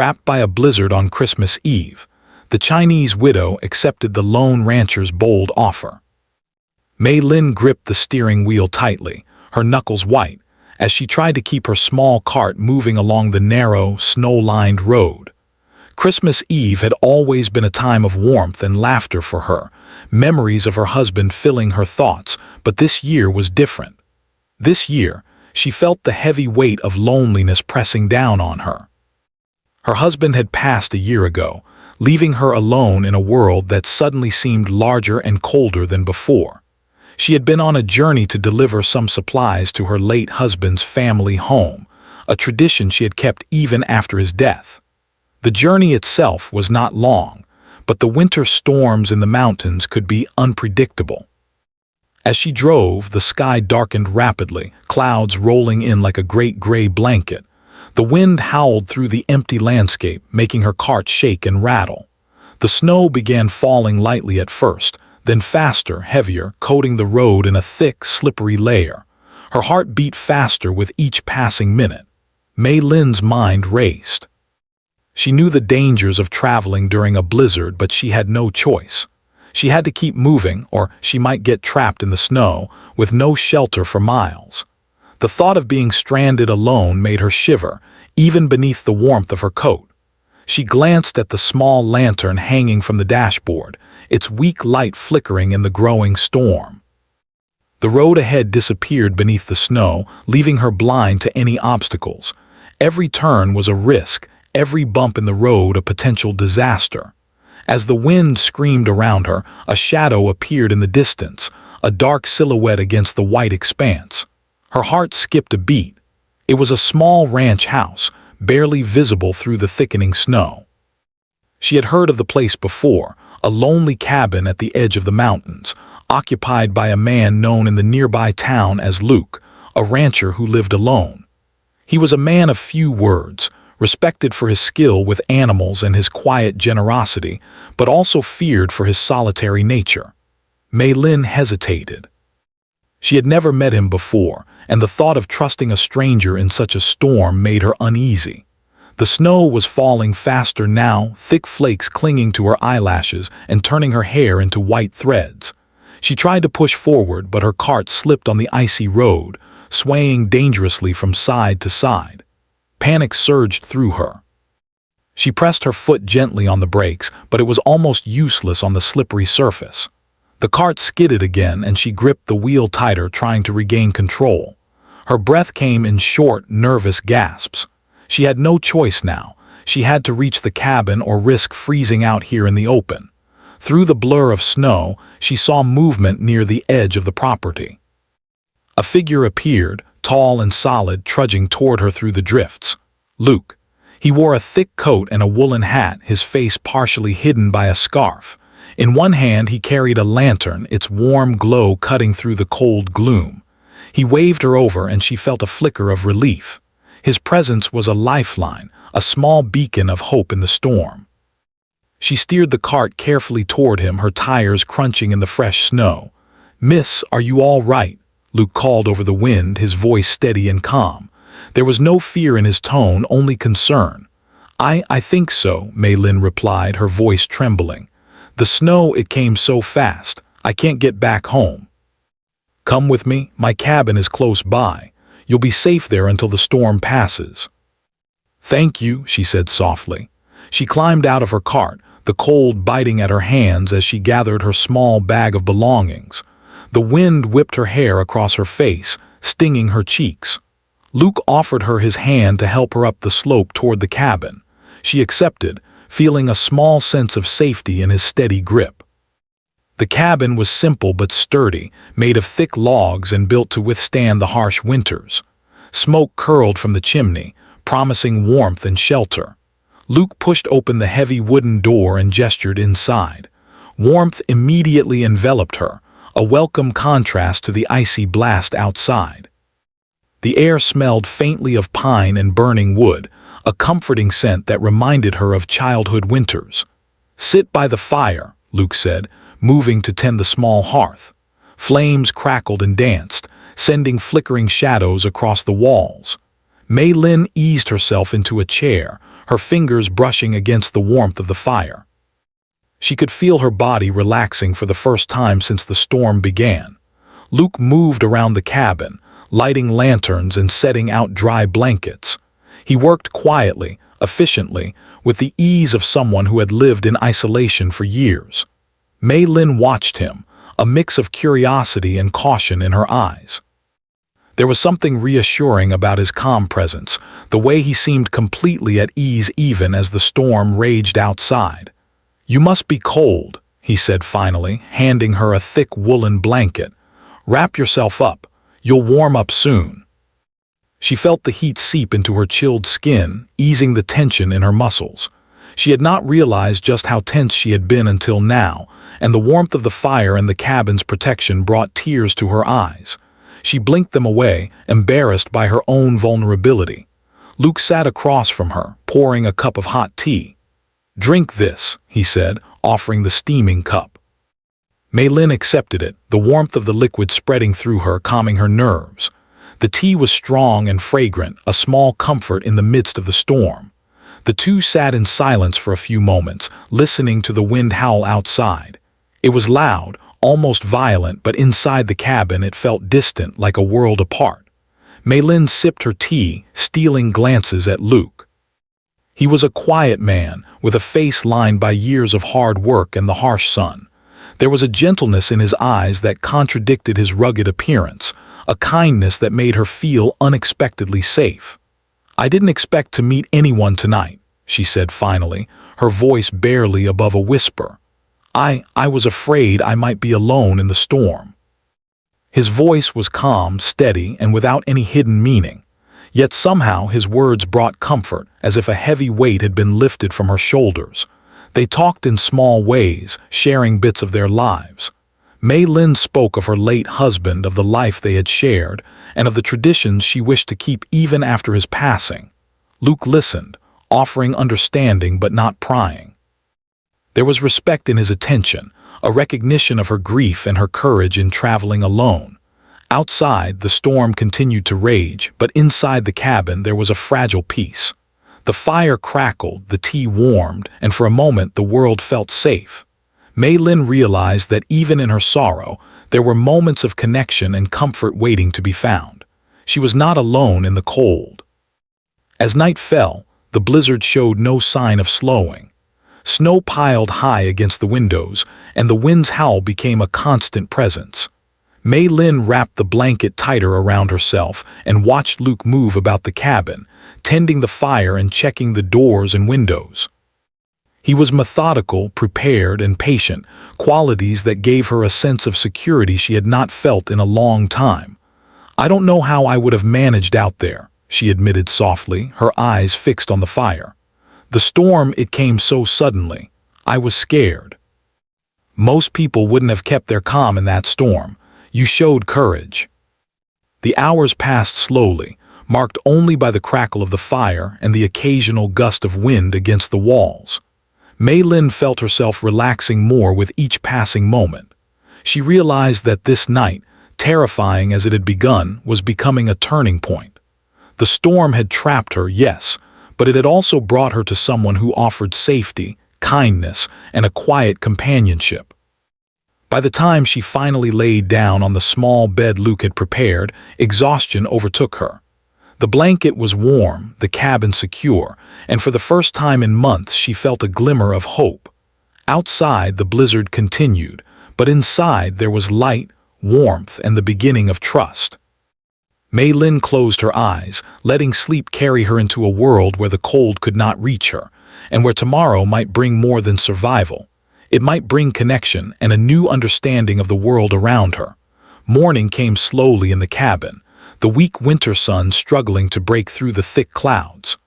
Trapped by a blizzard on Christmas Eve, the Chinese widow accepted the lone rancher's bold offer. Mei Lin gripped the steering wheel tightly, her knuckles white, as she tried to keep her small cart moving along the narrow, snow-lined road. Christmas Eve had always been a time of warmth and laughter for her, memories of her husband filling her thoughts, but this year was different. This year, she felt the heavy weight of loneliness pressing down on her. Her husband had passed a year ago, leaving her alone in a world that suddenly seemed larger and colder than before. She had been on a journey to deliver some supplies to her late husband's family home, a tradition she had kept even after his death. The journey itself was not long, but the winter storms in the mountains could be unpredictable. As she drove, the sky darkened rapidly, clouds rolling in like a great gray blanket. The wind howled through the empty landscape, making her cart shake and rattle. The snow began falling lightly at first, then faster, heavier, coating the road in a thick, slippery layer. Her heart beat faster with each passing minute. Mei Lin's mind raced. She knew the dangers of traveling during a blizzard, but she had no choice. She had to keep moving, or she might get trapped in the snow, with no shelter for miles. The thought of being stranded alone made her shiver, even beneath the warmth of her coat. She glanced at the small lantern hanging from the dashboard, its weak light flickering in the growing storm. The road ahead disappeared beneath the snow, leaving her blind to any obstacles. Every turn was a risk, every bump in the road a potential disaster. As the wind screamed around her, a shadow appeared in the distance, a dark silhouette against the white expanse. Her heart skipped a beat. It was a small ranch house, barely visible through the thickening snow. She had heard of the place before, a lonely cabin at the edge of the mountains, occupied by a man known in the nearby town as Luke, a rancher who lived alone. He was a man of few words, respected for his skill with animals and his quiet generosity, but also feared for his solitary nature. Mei Lin hesitated. She had never met him before, and the thought of trusting a stranger in such a storm made her uneasy. The snow was falling faster now, thick flakes clinging to her eyelashes and turning her hair into white threads. She tried to push forward, but her cart slipped on the icy road, swaying dangerously from side to side. Panic surged through her. She pressed her foot gently on the brakes, but it was almost useless on the slippery surface. The cart skidded again, and she gripped the wheel tighter, trying to regain control. Her breath came in short, nervous gasps. She had no choice now. She had to reach the cabin or risk freezing out here in the open. Through the blur of snow, she saw movement near the edge of the property. A figure appeared, tall and solid, trudging toward her through the drifts. Luke. He wore a thick coat and a woolen hat, his face partially hidden by a scarf. In one hand he carried a lantern, its warm glow cutting through the cold gloom. He waved her over, and she felt a flicker of relief. His presence was a lifeline, a small beacon of hope in the storm. She steered the cart carefully toward him, her tires crunching in the fresh snow. "Miss, are you all right?" Luke called over the wind, his voice steady and calm. There was no fear in his tone, only concern. I think so," Mei Lin replied, her voice trembling. "The snow, it came so fast. I can't get back home." "Come with me. My cabin is close by. You'll be safe there until the storm passes." "Thank you," she said softly. She climbed out of her cart, the cold biting at her hands as she gathered her small bag of belongings. The wind whipped her hair across her face, stinging her cheeks. Luke offered her his hand to help her up the slope toward the cabin. She accepted, feeling a small sense of safety in his steady grip. The cabin was simple but sturdy, made of thick logs and built to withstand the harsh winters. Smoke curled from the chimney, promising warmth and shelter. Luke pushed open the heavy wooden door and gestured inside. Warmth immediately enveloped her, a welcome contrast to the icy blast outside. The air smelled faintly of pine and burning wood, a comforting scent that reminded her of childhood winters. "Sit by the fire," Luke said, moving to tend the small hearth. Flames crackled and danced, sending flickering shadows across the walls. Mei Lin eased herself into a chair, her fingers brushing against the warmth of the fire. She could feel her body relaxing for the first time since the storm began. Luke moved around the cabin, lighting lanterns and setting out dry blankets. He worked quietly, efficiently, with the ease of someone who had lived in isolation for years. Mei Lin watched him, a mix of curiosity and caution in her eyes. There was something reassuring about his calm presence, the way he seemed completely at ease even as the storm raged outside. "You must be cold," he said finally, handing her a thick woolen blanket. "Wrap yourself up. You'll warm up soon." She felt the heat seep into her chilled skin, easing the tension in her muscles. She had not realized just how tense she had been until now, and the warmth of the fire and the cabin's protection brought tears to her eyes. She blinked them away, embarrassed by her own vulnerability. Luke sat across from her, pouring a cup of hot tea. "Drink this," he said, offering the steaming cup. Mei Lin accepted it, the warmth of the liquid spreading through her, calming her nerves. The tea was strong and fragrant, a small comfort in the midst of the storm. The two sat in silence for a few moments, listening to the wind howl outside. It was loud, almost violent, but inside the cabin it felt distant, like a world apart. Mei Lin sipped her tea, stealing glances at Luke. He was a quiet man, with a face lined by years of hard work and the harsh sun. There was a gentleness in his eyes that contradicted his rugged appearance, a kindness that made her feel unexpectedly safe. "I didn't expect to meet anyone tonight," she said finally, her voice barely above a whisper. I was afraid I might be alone in the storm." His voice was calm, steady, and without any hidden meaning. Yet somehow his words brought comfort, as if a heavy weight had been lifted from her shoulders. They talked in small ways, sharing bits of their lives. Mei Lin spoke of her late husband, of the life they had shared, and of the traditions she wished to keep even after his passing. Luke listened, offering understanding but not prying. There was respect in his attention, a recognition of her grief and her courage in traveling alone. Outside, the storm continued to rage, but inside the cabin there was a fragile peace. The fire crackled, the tea warmed, and for a moment the world felt safe. Mei Lin realized that even in her sorrow, there were moments of connection and comfort waiting to be found. She was not alone in the cold. As night fell, the blizzard showed no sign of slowing. Snow piled high against the windows, and the wind's howl became a constant presence. Mei Lin wrapped the blanket tighter around herself and watched Luke move about the cabin, tending the fire and checking the doors and windows. He was methodical, prepared, and patient, qualities that gave her a sense of security she had not felt in a long time. "I don't know how I would have managed out there," she admitted softly, her eyes fixed on the fire. "The storm, it came so suddenly. I was scared." "Most people wouldn't have kept their calm in that storm. You showed courage." The hours passed slowly, marked only by the crackle of the fire and the occasional gust of wind against the walls. Mei Lin felt herself relaxing more with each passing moment. She realized that this night, terrifying as it had begun, was becoming a turning point. The storm had trapped her, yes, but it had also brought her to someone who offered safety, kindness, and a quiet companionship. By the time she finally laid down on the small bed Luke had prepared, exhaustion overtook her. The blanket was warm, the cabin secure, and for the first time in months she felt a glimmer of hope. Outside, the blizzard continued, but inside there was light, warmth, and the beginning of trust. Mei Lin closed her eyes, letting sleep carry her into a world where the cold could not reach her, and where tomorrow might bring more than survival. It might bring connection and a new understanding of the world around her. Morning came slowly in the cabin, the weak winter sun struggling to break through the thick clouds.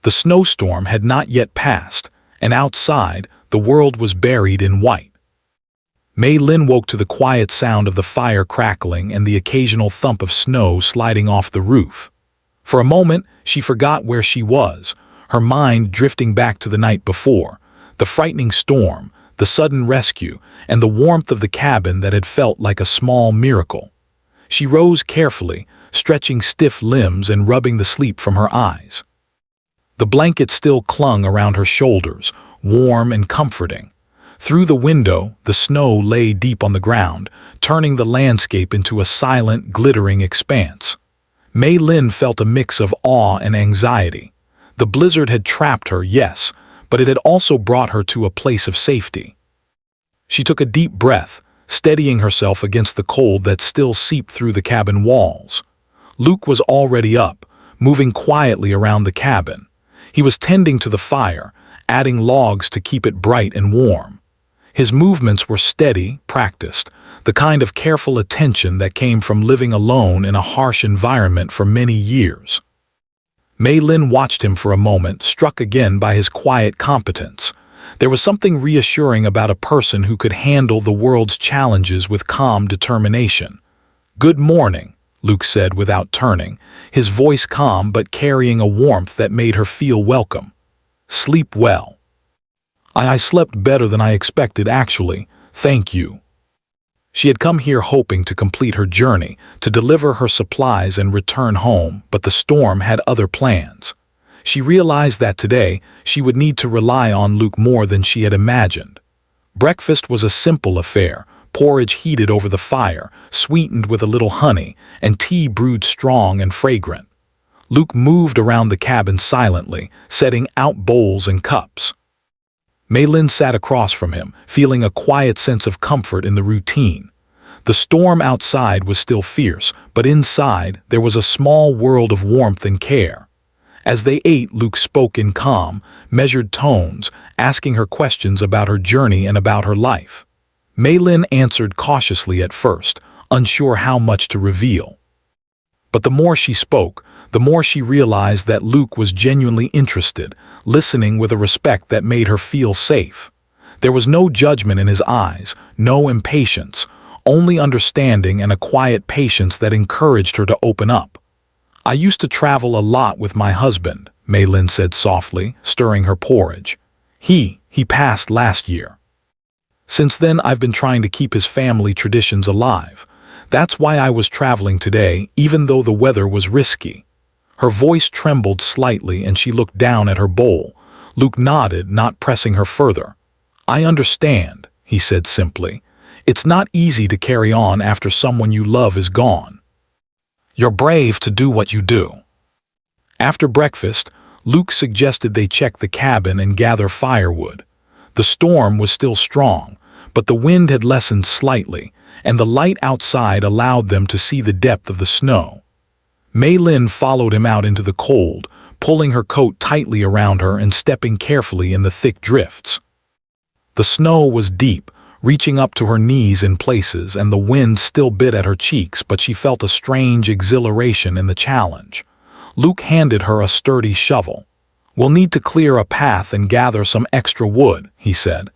The snowstorm had not yet passed, and outside, the world was buried in white. Mei Lin woke to the quiet sound of the fire crackling and the occasional thump of snow sliding off the roof. For a moment, she forgot where she was, her mind drifting back to the night before, the frightening storm, the sudden rescue, and the warmth of the cabin that had felt like a small miracle. She rose carefully, stretching stiff limbs and rubbing the sleep from her eyes. The blanket still clung around her shoulders, warm and comforting. Through the window, the snow lay deep on the ground, turning the landscape into a silent, glittering expanse. Mei Lin felt a mix of awe and anxiety. The blizzard had trapped her, yes, but it had also brought her to a place of safety. She took a deep breath, steadying herself against the cold that still seeped through the cabin walls. Luke was already up, moving quietly around the cabin. He was tending to the fire, adding logs to keep it bright and warm. His movements were steady, practiced, the kind of careful attention that came from living alone in a harsh environment for many years. Mei Lin watched him for a moment, struck again by his quiet competence. There was something reassuring about a person who could handle the world's challenges with calm determination. "Good morning," Luke said without turning, his voice calm but carrying a warmth that made her feel welcome. "Sleep well." I slept better than I expected, actually. Thank you." She had come here hoping to complete her journey, to deliver her supplies and return home, but the storm had other plans. She realized that today she would need to rely on Luke more than she had imagined. Breakfast was a simple affair, porridge heated over the fire, sweetened with a little honey, and tea brewed strong and fragrant. Luke moved around the cabin silently, setting out bowls and cups. Mei Lin sat across from him, feeling a quiet sense of comfort in the routine. The storm outside was still fierce, but inside there was a small world of warmth and care. As they ate, Luke spoke in calm, measured tones, asking her questions about her journey and about her life. Mei Lin answered cautiously at first, unsure how much to reveal. But the more she spoke, the more she realized that Luke was genuinely interested, listening with a respect that made her feel safe. There was no judgment in his eyes, no impatience, only understanding and a quiet patience that encouraged her to open up. "I used to travel a lot with my husband," Mei Lin said softly, stirring her porridge. He passed last year. Since then I've been trying to keep his family traditions alive. That's why I was traveling today, even though the weather was risky." Her voice trembled slightly and she looked down at her bowl. Luke nodded, not pressing her further. "I understand," he said simply. "It's not easy to carry on after someone you love is gone. You're brave to do what you do." After breakfast, Luke suggested they check the cabin and gather firewood. The storm was still strong, but the wind had lessened slightly, and the light outside allowed them to see the depth of the snow. Mei Lin followed him out into the cold, pulling her coat tightly around her and stepping carefully in the thick drifts. The snow was deep, reaching up to her knees in places, and the wind still bit at her cheeks, but she felt a strange exhilaration in the challenge. Luke handed her a sturdy shovel. "We'll need to clear a path and gather some extra wood," he said.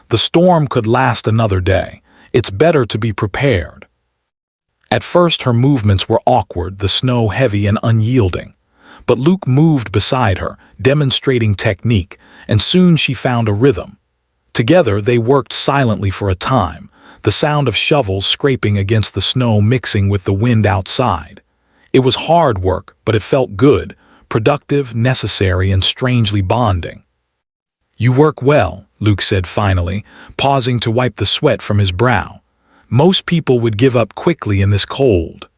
"The storm could last another day. It's better to be prepared." At first her movements were awkward, the snow heavy and unyielding. But Luke moved beside her, demonstrating technique, and soon she found a rhythm. Together they worked silently for a time, the sound of shovels scraping against the snow mixing with the wind outside. It was hard work, but it felt good, productive, necessary, and strangely bonding. "You work well," Luke said finally, pausing to wipe the sweat from his brow. "Most people would give up quickly in this cold.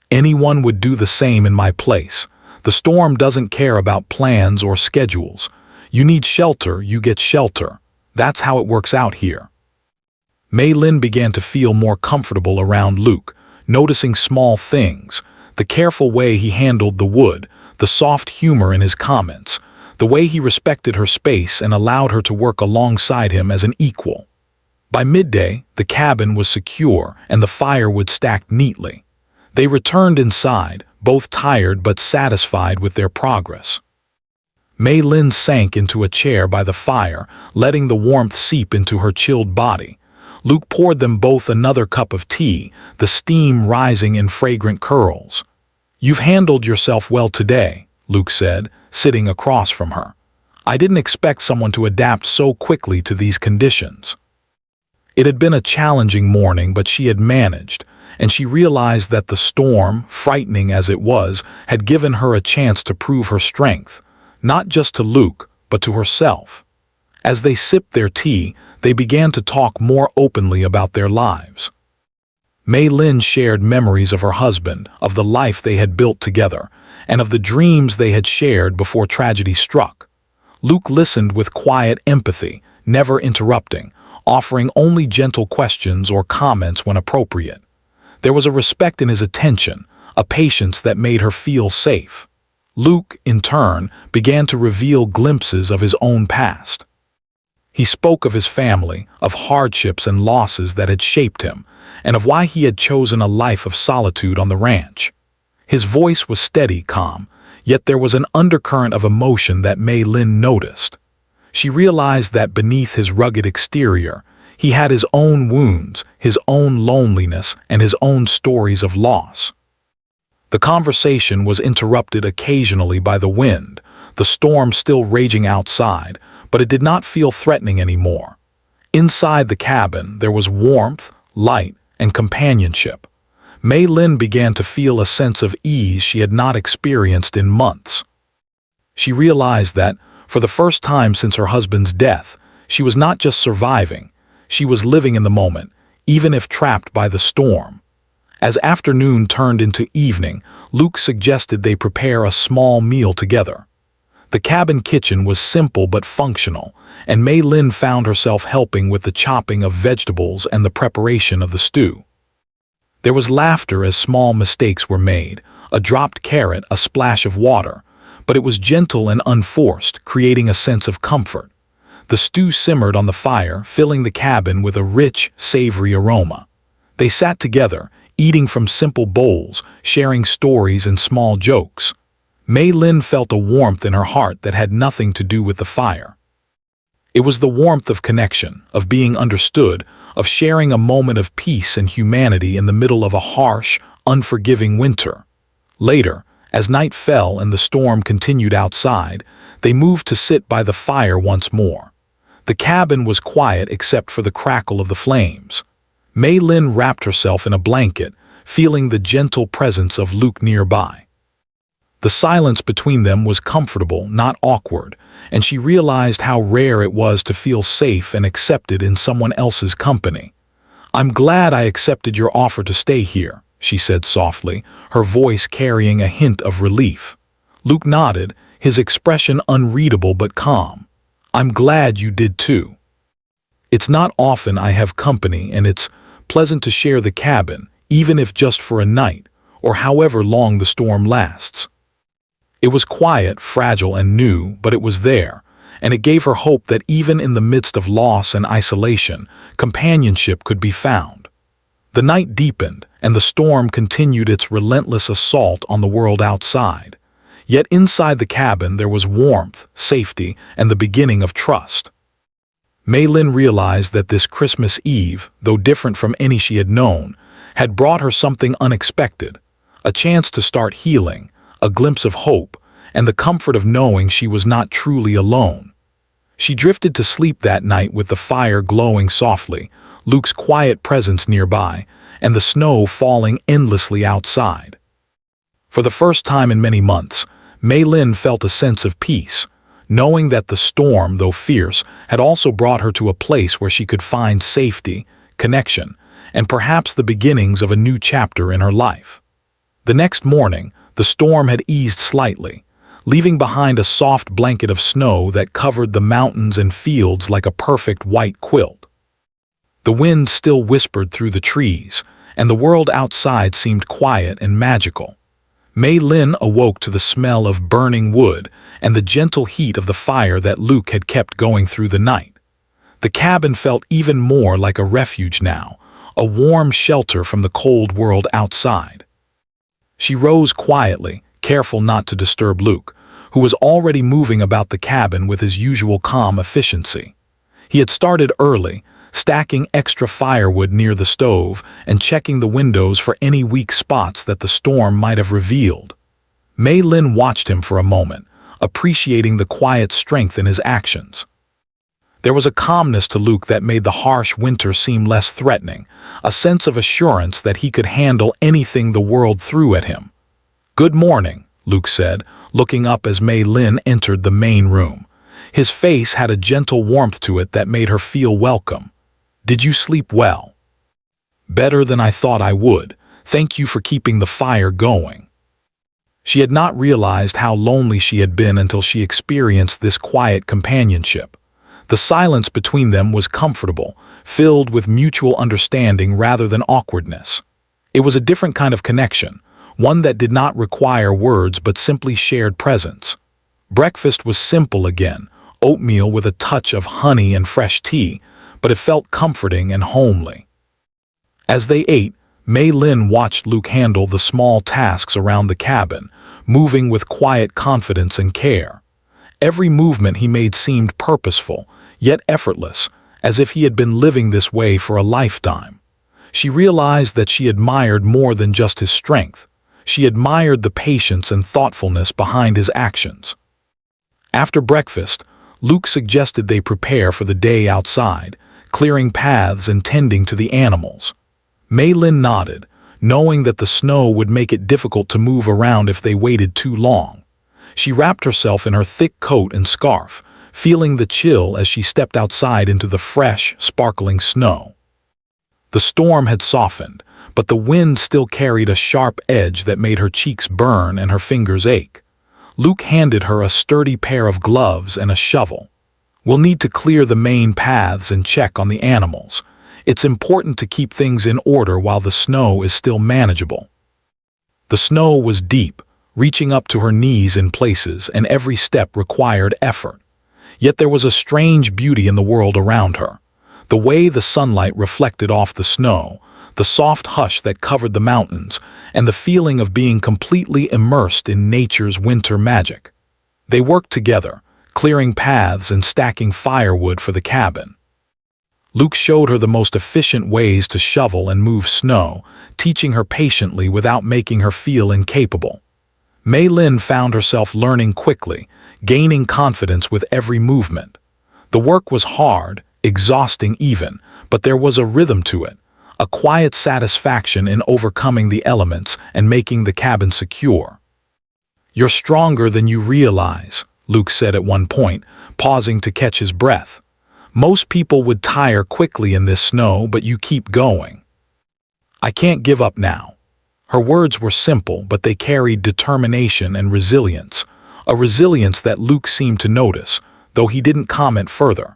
Anyone would do the same in my place. The storm doesn't care about plans or schedules. You need shelter, you get shelter. That's how it works out here." Mei Lin began to feel more comfortable around Luke, noticing small things, the careful way he handled the wood, the soft humor in his comments, the way he respected her space and allowed her to work alongside him as an equal. By midday, the cabin was secure and the firewood stacked neatly. They returned inside, both tired but satisfied with their progress. Mei Lin sank into a chair by the fire, letting the warmth seep into her chilled body. Luke poured them both another cup of tea, the steam rising in fragrant curls. "You've handled yourself well today," Luke said, sitting across from her. "I didn't expect someone to adapt so quickly to these conditions." It had been a challenging morning, but she had managed, and she realized that the storm, frightening as it was, had given her a chance to prove her strength. not just to Luke, but to herself. As they sipped their tea, they began to talk more openly about their lives. Mei Lin shared memories of her husband, of the life they had built together, and of the dreams they had shared before tragedy struck. Luke listened with quiet empathy, never interrupting, offering only gentle questions or comments when appropriate. There was a respect in his attention, a patience that made her feel safe. Luke, in turn, began to reveal glimpses of his own past. He spoke of his family, of hardships and losses that had shaped him, and of why he had chosen a life of solitude on the ranch. His voice was steady, calm, yet there was an undercurrent of emotion that Mei Lin noticed. She realized that beneath his rugged exterior, he had his own wounds, his own loneliness, and his own stories of loss. The conversation was interrupted occasionally by the wind, the storm still raging outside, but it did not feel threatening anymore. Inside the cabin, there was warmth, light, and companionship. Mei Lin began to feel a sense of ease she had not experienced in months. She realized that, for the first time since her husband's death, she was not just surviving, she was living in the moment, even if trapped by the storm. As afternoon turned into evening, Luke suggested they prepare a small meal together. The cabin kitchen was simple but functional, and Mei Lin found herself helping with the chopping of vegetables and the preparation of the stew. There was laughter as small mistakes were made, a dropped carrot, a splash of water, but it was gentle and unforced, creating a sense of comfort. The stew simmered on the fire, filling the cabin with a rich, savory aroma. They sat together, eating from simple bowls, sharing stories and small jokes. Mei Lin felt a warmth in her heart that had nothing to do with the fire. It was the warmth of connection, of being understood, of sharing a moment of peace and humanity in the middle of a harsh, unforgiving winter. Later, as night fell and the storm continued outside, they moved to sit by the fire once more. The cabin was quiet except for the crackle of the flames. Mei Lin wrapped herself in a blanket, feeling the gentle presence of Luke nearby. The silence between them was comfortable, not awkward, and she realized how rare it was to feel safe and accepted in someone else's company. "I'm glad I accepted your offer to stay here," she said softly, her voice carrying a hint of relief. Luke nodded, his expression unreadable but calm. "I'm glad you did too. It's not often I have company, and it's pleasant to share the cabin, even if just for a night, or however long the storm lasts." It was quiet, fragile, and new, but it was there, and it gave her hope that even in the midst of loss and isolation, companionship could be found. The night deepened, and the storm continued its relentless assault on the world outside. Yet inside the cabin there was warmth, safety, and the beginning of trust. Mei Lin realized that this Christmas Eve, though different from any she had known, had brought her something unexpected, a chance to start healing, a glimpse of hope, and the comfort of knowing she was not truly alone. She drifted to sleep that night with the fire glowing softly, Luke's quiet presence nearby, and the snow falling endlessly outside. For the first time in many months, Mei Lin felt a sense of peace, knowing that the storm, though fierce, had also brought her to a place where she could find safety, connection, and perhaps the beginnings of a new chapter in her life. The next morning, the storm had eased slightly, leaving behind a soft blanket of snow that covered the mountains and fields like a perfect white quilt. The wind still whispered through the trees, and the world outside seemed quiet and magical. Mei Lin awoke to the smell of burning wood and the gentle heat of the fire that Luke had kept going through the night. The cabin felt even more like a refuge now, a warm shelter from the cold world outside. She rose quietly, careful not to disturb Luke, who was already moving about the cabin with his usual calm efficiency. He had started early, stacking extra firewood near the stove and checking the windows for any weak spots that the storm might have revealed. Mei Lin watched him for a moment, appreciating the quiet strength in his actions. There was a calmness to Luke that made the harsh winter seem less threatening, a sense of assurance that he could handle anything the world threw at him. "Good morning," Luke said, looking up as Mei Lin entered the main room. His face had a gentle warmth to it that made her feel welcome. "Did you sleep well?" "Better than I thought I would. Thank you for keeping the fire going." She had not realized how lonely she had been until she experienced this quiet companionship. The silence between them was comfortable, filled with mutual understanding rather than awkwardness. It was a different kind of connection, one that did not require words but simply shared presence. Breakfast was simple again, oatmeal with a touch of honey and fresh tea, but it felt comforting and homely. As they ate, Mei Lin watched Luke handle the small tasks around the cabin, moving with quiet confidence and care. Every movement he made seemed purposeful, yet effortless, as if he had been living this way for a lifetime. She realized that she admired more than just his strength. She admired the patience and thoughtfulness behind his actions. After breakfast, Luke suggested they prepare for the day outside, clearing paths and tending to the animals. Mei Lin nodded, knowing that the snow would make it difficult to move around if they waited too long. She wrapped herself in her thick coat and scarf, feeling the chill as she stepped outside into the fresh, sparkling snow. The storm had softened, but the wind still carried a sharp edge that made her cheeks burn and her fingers ache. Luke handed her a sturdy pair of gloves and a shovel. "We'll need to clear the main paths and check on the animals. It's important to keep things in order while the snow is still manageable." The snow was deep, reaching up to her knees in places, and every step required effort. Yet there was a strange beauty in the world around her. The way the sunlight reflected off the snow, the soft hush that covered the mountains, and the feeling of being completely immersed in nature's winter magic. They worked together, clearing paths and stacking firewood for the cabin. Luke showed her the most efficient ways to shovel and move snow, teaching her patiently without making her feel incapable. Mei Lin found herself learning quickly, gaining confidence with every movement. The work was hard, exhausting even, but there was a rhythm to it, a quiet satisfaction in overcoming the elements and making the cabin secure. "You're stronger than you realize," Luke said at one point, pausing to catch his breath. "Most people would tire quickly in this snow, but you keep going." "I can't give up now." Her words were simple, but they carried determination and resilience, a resilience that Luke seemed to notice, though he didn't comment further.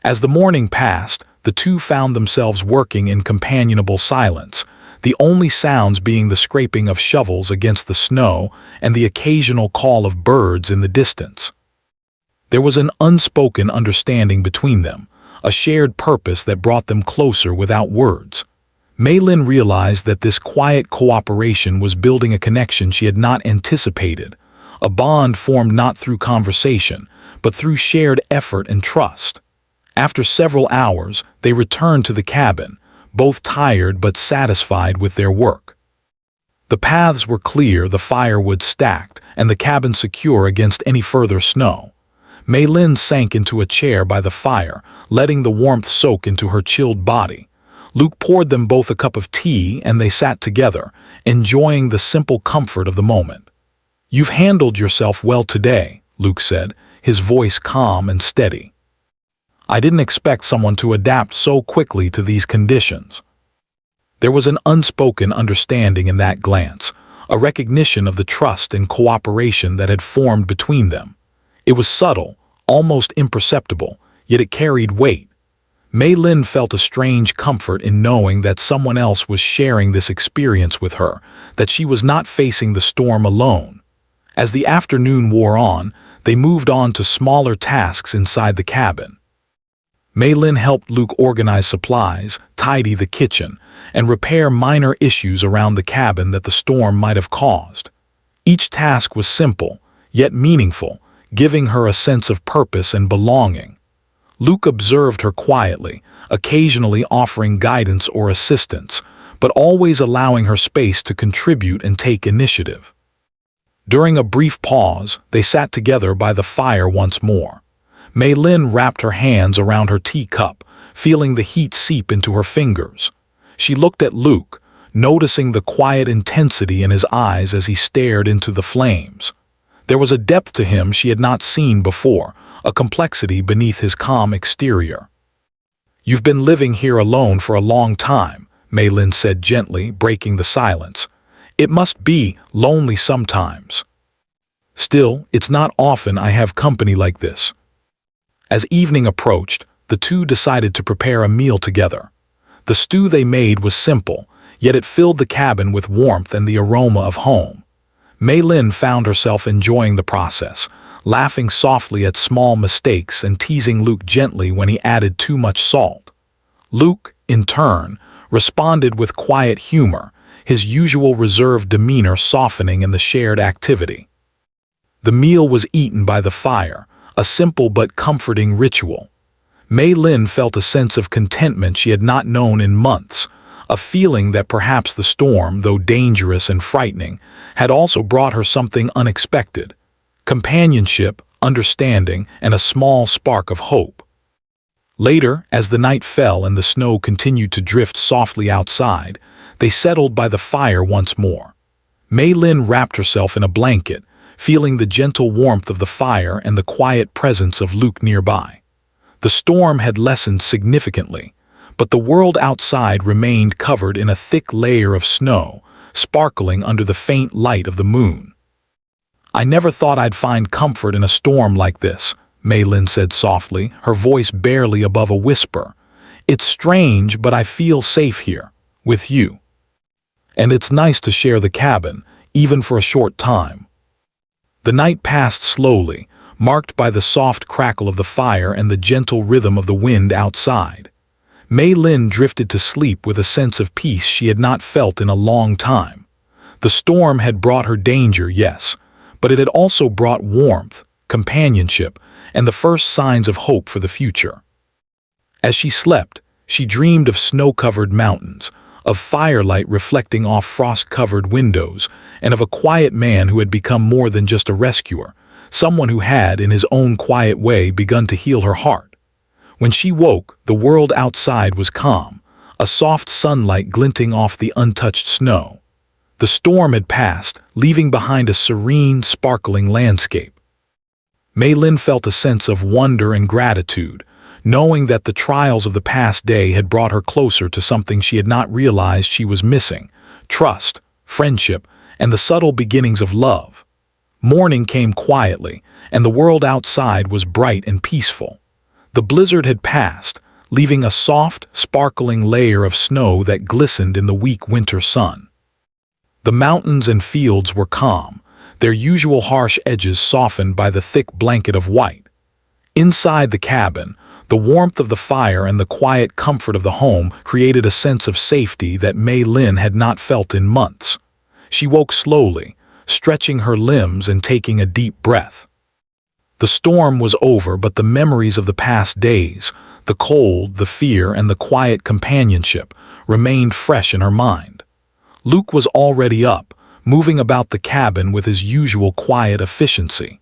As the morning passed, the two found themselves working in companionable silence, the only sounds being the scraping of shovels against the snow and the occasional call of birds in the distance. There was an unspoken understanding between them, a shared purpose that brought them closer without words. Mei Lin realized that this quiet cooperation was building a connection she had not anticipated, a bond formed not through conversation, but through shared effort and trust. After several hours, they returned to the cabin, both tired but satisfied with their work. The paths were clear, the firewood stacked, and the cabin secure against any further snow. Mei Lin sank into a chair by the fire, letting the warmth soak into her chilled body. Luke poured them both a cup of tea, and they sat together, enjoying the simple comfort of the moment. "You've handled yourself well today," Luke said, his voice calm and steady. "I didn't expect someone to adapt so quickly to these conditions." There was an unspoken understanding in that glance, a recognition of the trust and cooperation that had formed between them. It was subtle, almost imperceptible, yet it carried weight. Mei Lin felt a strange comfort in knowing that someone else was sharing this experience with her, that she was not facing the storm alone. As the afternoon wore on, they moved on to smaller tasks inside the cabin. Mei Lin helped Luke organize supplies, tidy the kitchen, and repair minor issues around the cabin that the storm might have caused. Each task was simple, yet meaningful, giving her a sense of purpose and belonging. Luke observed her quietly, occasionally offering guidance or assistance, but always allowing her space to contribute and take initiative. During a brief pause, they sat together by the fire once more. Mei Lin wrapped her hands around her teacup, feeling the heat seep into her fingers. She looked at Luke, noticing the quiet intensity in his eyes as he stared into the flames. There was a depth to him she had not seen before, a complexity beneath his calm exterior. "You've been living here alone for a long time," Mei Lin said gently, breaking the silence. "It must be lonely sometimes." "Still, it's not often I have company like this." As evening approached, the two decided to prepare a meal together. The stew they made was simple, yet it filled the cabin with warmth and the aroma of home. Mei Lin found herself enjoying the process, laughing softly at small mistakes and teasing Luke gently when he added too much salt. Luke, in turn, responded with quiet humor, his usual reserved demeanor softening in the shared activity. The meal was eaten by the fire, a simple but comforting ritual. Mei Lin felt a sense of contentment she had not known in months, a feeling that perhaps the storm, though dangerous and frightening, had also brought her something unexpected: companionship, understanding, and a small spark of hope. Later, as the night fell and the snow continued to drift softly outside, they settled by the fire once more. Mei Lin wrapped herself in a blanket, feeling the gentle warmth of the fire and the quiet presence of Luke nearby. The storm had lessened significantly, but the world outside remained covered in a thick layer of snow, sparkling under the faint light of the moon. "I never thought I'd find comfort in a storm like this," Mei Lin said softly, her voice barely above a whisper. "It's strange, but I feel safe here, with you. And it's nice to share the cabin, even for a short time." The night passed slowly, marked by the soft crackle of the fire and the gentle rhythm of the wind outside. Mei Lin drifted to sleep with a sense of peace she had not felt in a long time. The storm had brought her danger, yes, but it had also brought warmth, companionship, and the first signs of hope for the future. As she slept, she dreamed of snow-covered mountains, of firelight reflecting off frost-covered windows, and of a quiet man who had become more than just a rescuer, someone who had, in his own quiet way, begun to heal her heart. When she woke, the world outside was calm, a soft sunlight glinting off the untouched snow. The storm had passed, leaving behind a serene, sparkling landscape. Mei Lin felt a sense of wonder and gratitude, knowing that the trials of the past day had brought her closer to something she had not realized she was missing: trust, friendship, and the subtle beginnings of love. Morning came quietly, and the world outside was bright and peaceful. The blizzard had passed, leaving a soft, sparkling layer of snow that glistened in the weak winter sun. The mountains and fields were calm, their usual harsh edges softened by the thick blanket of white. Inside the cabin, the warmth of the fire and the quiet comfort of the home created a sense of safety that Mei Lin had not felt in months. She woke slowly, stretching her limbs and taking a deep breath. The storm was over, but the memories of the past days, the cold, the fear, and the quiet companionship, remained fresh in her mind. Luke was already up, moving about the cabin with his usual quiet efficiency.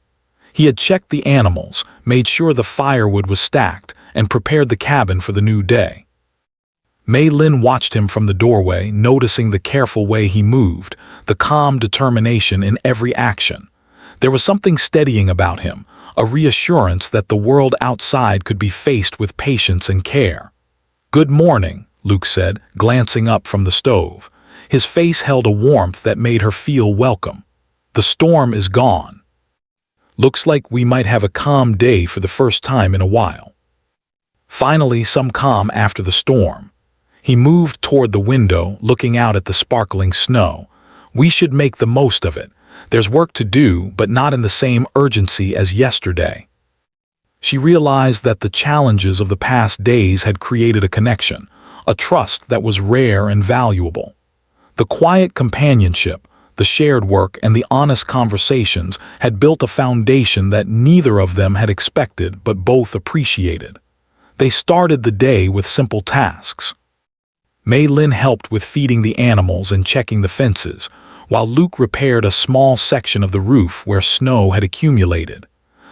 He had checked the animals, made sure the firewood was stacked, and prepared the cabin for the new day. Mei Lin watched him from the doorway, noticing the careful way he moved, the calm determination in every action. There was something steadying about him, a reassurance that the world outside could be faced with patience and care. "Good morning," Luke said, glancing up from the stove. His face held a warmth that made her feel welcome. "The storm is gone. Looks like we might have a calm day for the first time in a while." Finally, some calm after the storm. He moved toward the window, looking out at the sparkling snow. "We should make the most of it. There's work to do, but not in the same urgency as yesterday." She realized that the challenges of the past days had created a connection, a trust that was rare and valuable. The quiet companionship, the shared work, and the honest conversations had built a foundation that neither of them had expected but both appreciated. They started the day with simple tasks. Mei Lin helped with feeding the animals and checking the fences, while Luke repaired a small section of the roof where snow had accumulated.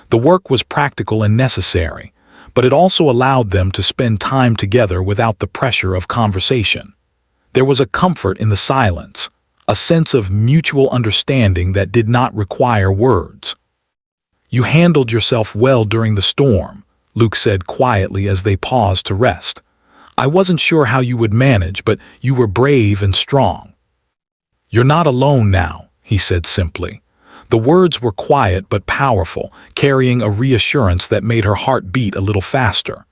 The work was practical and necessary, but it also allowed them to spend time together without the pressure of conversation. There was a comfort in the silence, a sense of mutual understanding that did not require words. "You handled yourself well during the storm," Luke said quietly as they paused to rest. "I wasn't sure how you would manage, but you were brave and strong." "You're not alone now," he said simply. The words were quiet but powerful, carrying a reassurance that made her heart beat a little faster.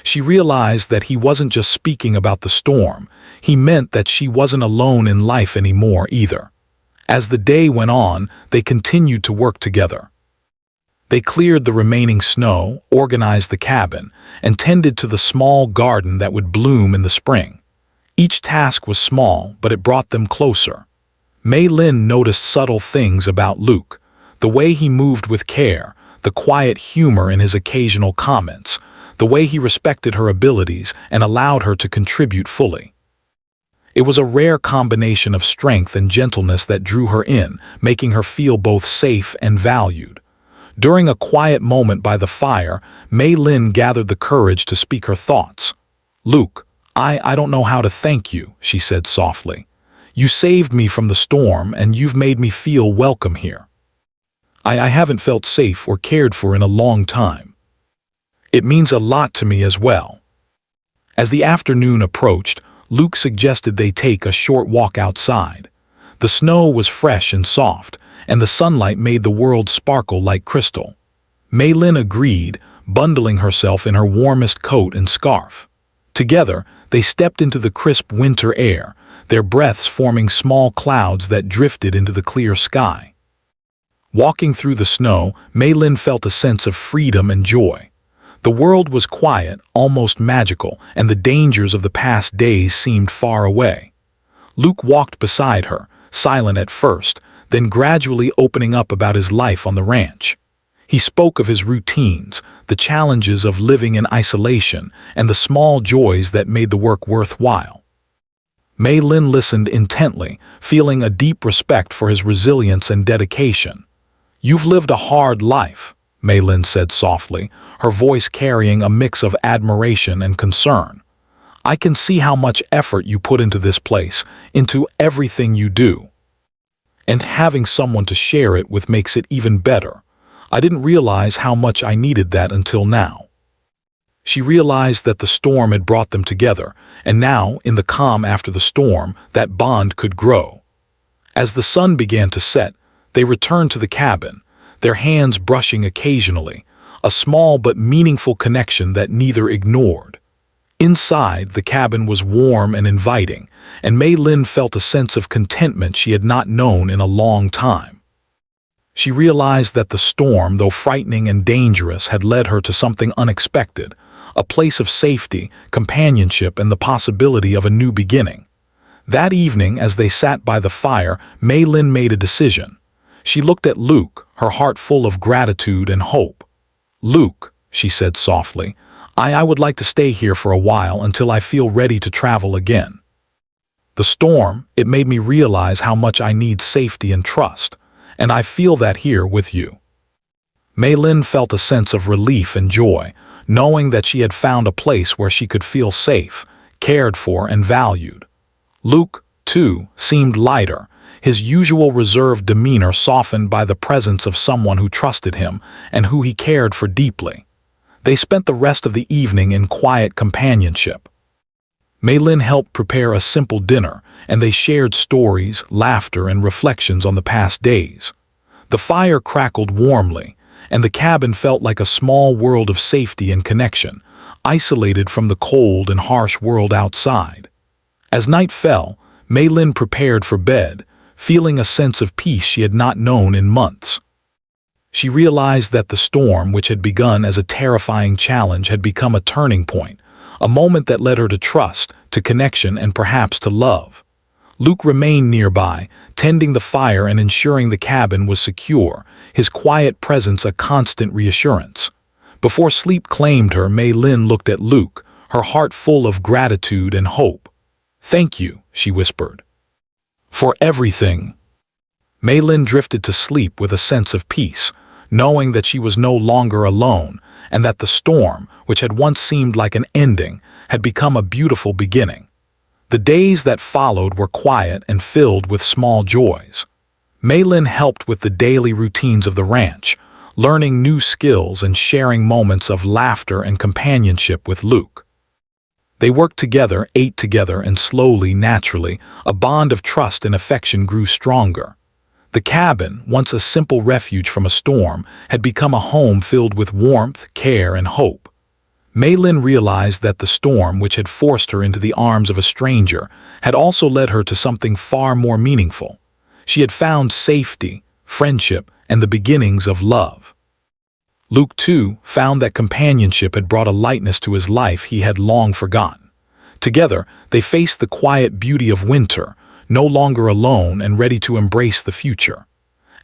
She realized that he wasn't just speaking about the storm, he meant that she wasn't alone in life anymore either. As the day went on, they continued to work together. They cleared the remaining snow, organized the cabin, and tended to the small garden that would bloom in the spring. Each task was small, but it brought them closer. Mei Lin noticed subtle things about Luke, the way he moved with care, the quiet humor in his occasional comments, the way he respected her abilities and allowed her to contribute fully. It was a rare combination of strength and gentleness that drew her in, making her feel both safe and valued. During a quiet moment by the fire, Mei Lin gathered the courage to speak her thoughts. "Luke, I don't know how to thank you," she said softly. "You saved me from the storm and you've made me feel welcome here. I haven't felt safe or cared for in a long time. It means a lot to me as well." As the afternoon approached, Luke suggested they take a short walk outside. The snow was fresh and soft, and the sunlight made the world sparkle like crystal. Mei Lin agreed, bundling herself in her warmest coat and scarf. Together, they stepped into the crisp winter air, their breaths forming small clouds that drifted into the clear sky. Walking through the snow, Mei Lin felt a sense of freedom and joy. The world was quiet, almost magical, and the dangers of the past days seemed far away. Luke walked beside her, silent at first, then gradually opening up about his life on the ranch. He spoke of his routines, the challenges of living in isolation, and the small joys that made the work worthwhile. Mei Lin listened intently, feeling a deep respect for his resilience and dedication. "You've lived a hard life," Mei Lin said softly, her voice carrying a mix of admiration and concern. "I can see how much effort you put into this place, into everything you do. And having someone to share it with makes it even better. I didn't realize how much I needed that until now." She realized that the storm had brought them together, and now, in the calm after the storm, that bond could grow. As the sun began to set, they returned to the cabin, their hands brushing occasionally, a small but meaningful connection that neither ignored. Inside, the cabin was warm and inviting, and Mei Lin felt a sense of contentment she had not known in a long time. She realized that the storm, though frightening and dangerous, had led her to something unexpected, a place of safety, companionship, and the possibility of a new beginning. That evening, as they sat by the fire, Mei Lin made a decision. She looked at Luke, her heart full of gratitude and hope. "Luke," she said softly, I would like to stay here for a while until I feel ready to travel again. The storm, it made me realize how much I need safety and trust, and I feel that here with you." Mei Lin felt a sense of relief and joy, knowing that she had found a place where she could feel safe, cared for, and valued. Luke, too, seemed lighter, his usual reserved demeanor softened by the presence of someone who trusted him and who he cared for deeply. They spent the rest of the evening in quiet companionship. Mei Lin helped prepare a simple dinner, and they shared stories, laughter, and reflections on the past days. The fire crackled warmly, and the cabin felt like a small world of safety and connection, isolated from the cold and harsh world outside. As night fell, Mei Lin prepared for bed, feeling a sense of peace she had not known in months. She realized that the storm, which had begun as a terrifying challenge, had become a turning point, a moment that led her to trust, to connection, and perhaps to love. Luke remained nearby, tending the fire and ensuring the cabin was secure, his quiet presence a constant reassurance. Before sleep claimed her, Mei Lin looked at Luke, her heart full of gratitude and hope. "Thank you," she whispered, "for everything." Mei Lin drifted to sleep with a sense of peace, knowing that she was no longer alone and that the storm, which had once seemed like an ending, had become a beautiful beginning. The days that followed were quiet and filled with small joys. Maylin helped with the daily routines of the ranch, learning new skills and sharing moments of laughter and companionship with Luke. They worked together, ate together, and slowly, naturally, a bond of trust and affection grew stronger. The cabin, once a simple refuge from a storm, had become a home filled with warmth, care, and hope. Maylin realized that the storm, which had forced her into the arms of a stranger, had also led her to something far more meaningful. She had found safety, friendship, and the beginnings of love. Luke, too, found that companionship had brought a lightness to his life he had long forgotten. Together, they faced the quiet beauty of winter, no longer alone and ready to embrace the future.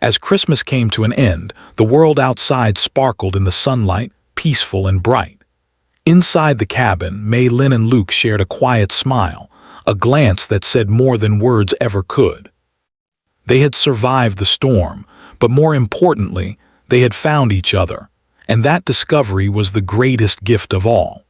As Christmas came to an end, the world outside sparkled in the sunlight, peaceful and bright. Inside the cabin, Maylin and Luke shared a quiet smile, a glance that said more than words ever could. They had survived the storm, but more importantly, they had found each other, and that discovery was the greatest gift of all.